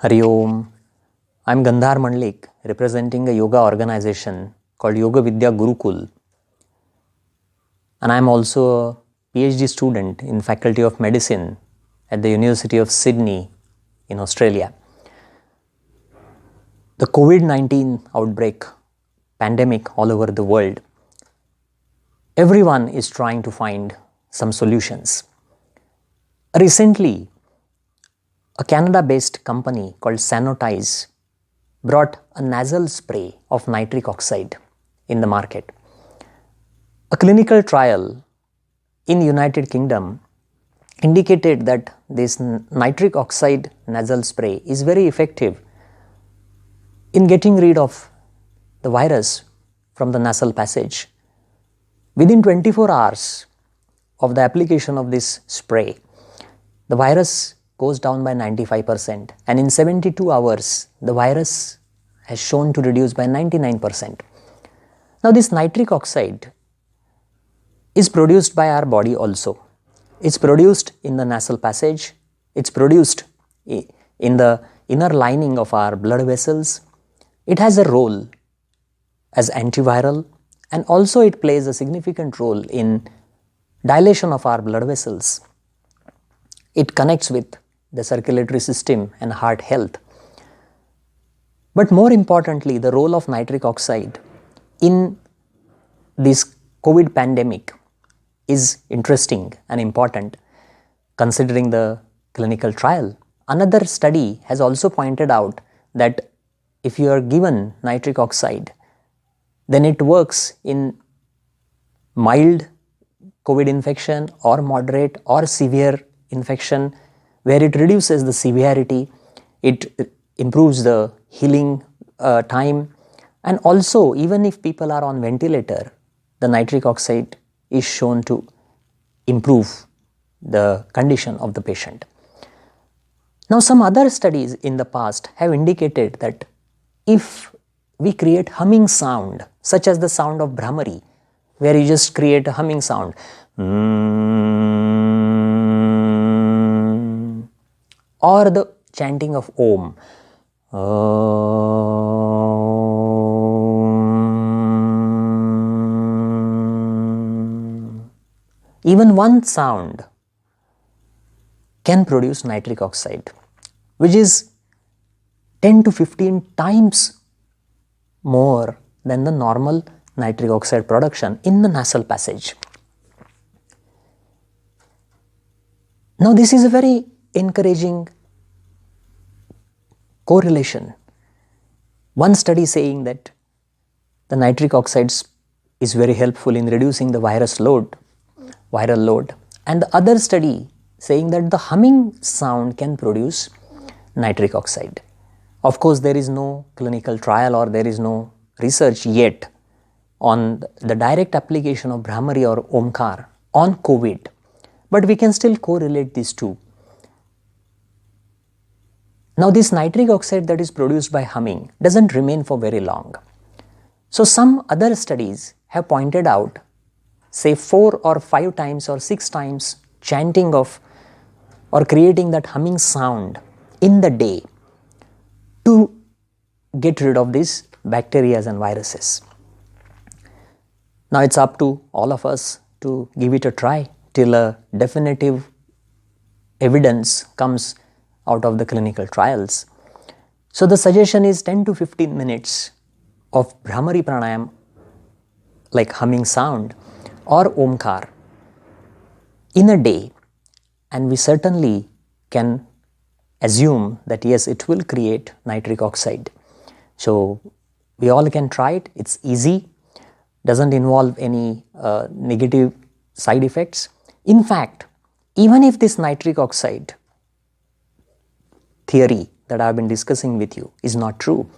Hari Om. I'm Gandhar Mandlik, representing a yoga organization called Yoga Vidya Gurukul. And I'm also a PhD student in Faculty of Medicine at the University of Sydney in Australia. The COVID-19 outbreak, pandemic all over the world, everyone is trying to find some solutions. Recently, a Canada-based company called Sanotize brought a nasal spray of nitric oxide in the market. A clinical trial in the United Kingdom indicated that this nitric oxide nasal spray is very effective in getting rid of the virus from the nasal passage. Within 24 hours of the application of this spray, the virus goes down by 95%, and in 72 hours, the virus has shown to reduce by 99%. Now, this nitric oxide is produced by our body also. It's produced in the nasal passage, it's produced in the inner lining of our blood vessels. It has a role as antiviral, and also it plays a significant role in dilation of our blood vessels. It connects with the circulatory system and heart health. But more importantly, the role of nitric oxide in this COVID pandemic is interesting and important considering the clinical trial. Another study has also pointed out that if you are given nitric oxide, then it works in mild COVID infection or moderate or severe infection, where it reduces the severity, it improves the healing time, and also even if people are on ventilator, the nitric oxide is shown to improve the condition of the patient. Now, some other studies in the past have indicated that if we create humming sound, such as the sound of Brahmari, where you just create a humming sound, or the chanting of Om, even one sound can produce nitric oxide, which is 10 to 15 times more than the normal nitric oxide production in the nasal passage. Now, this is a very encouraging correlation. One study saying that the nitric oxides is very helpful in reducing the viral load, and the other study saying that the humming sound can produce nitric oxide. Of course, there is no clinical trial or there is no research yet on the direct application of Brahmari or Omkar on COVID, but we can still correlate these two. Now, this nitric oxide that is produced by humming doesn't remain for very long. So, some other studies have pointed out, say 4 or 5 times or 6 times chanting of or creating that humming sound in the day to get rid of these bacteria and viruses. Now, it's up to all of us to give it a try till a definitive evidence comes out of the clinical trials. So, the suggestion is 10 to 15 minutes of Brahmari Pranayam, like humming sound or Omkar, in a day, and we certainly can assume that yes, it will create nitric oxide. So, we all can try it. It's easy, doesn't involve any negative side effects. In fact, even if this nitric oxide theory that I have been discussing with you is not true,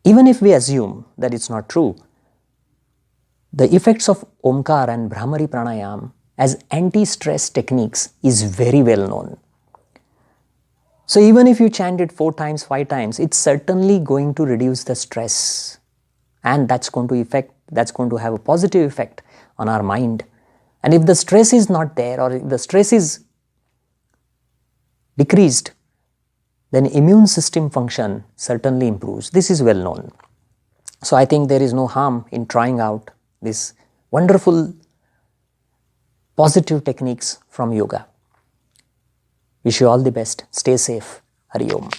even if we assume that it's not true, the effects of Omkar and Brahmari Pranayam as anti-stress techniques is very well known. So, even if you chant it 4 times, 5 times, it's certainly going to reduce the stress, and that's going to have a positive effect on our mind. And if the stress is not there, or if the stress is decreased, then immune system function certainly improves. This is well known. So I think there is no harm in trying out this wonderful positive techniques from yoga. Wish you all the best. Stay safe. Hari Om.